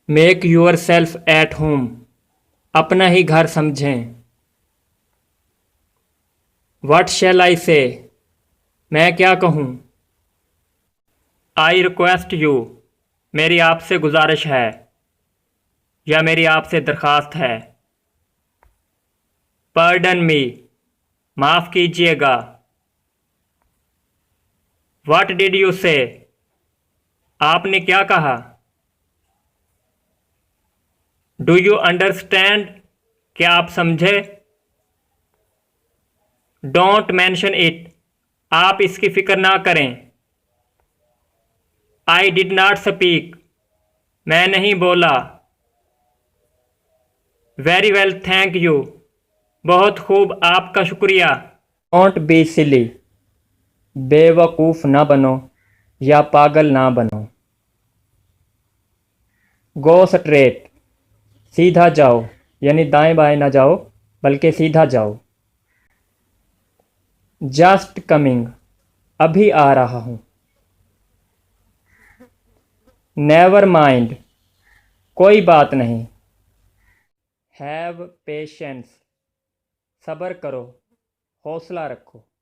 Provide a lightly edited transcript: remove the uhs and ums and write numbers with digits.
Make yourself at home. अपना ही घर समझें। वट शैल आई से। मैं क्या कहूँ। I request you. मेरी आपसे गुजारिश है या मेरी आपसे दरख्वास्त है। पर्डन मी। माफ़ कीजिएगा। वट डिड यू से। आपने क्या कहा। Do you understand. क्या आप समझे। Don't mention it. आप इसकी फिक्र ना करें। I did not speak. मैं नहीं बोला। Very well thank you. बहुत खूब, आपका शुक्रिया। Don't be silly. बेवकूफ़ ना बनो या पागल ना बनो। Go straight. सीधा जाओ, यानी दाएं बाएं ना जाओ बल्कि सीधा जाओ। Just coming. अभी आ रहा हूँ। Never mind. कोई बात नहीं। Have patience. सब्र करो, हौसला रखो।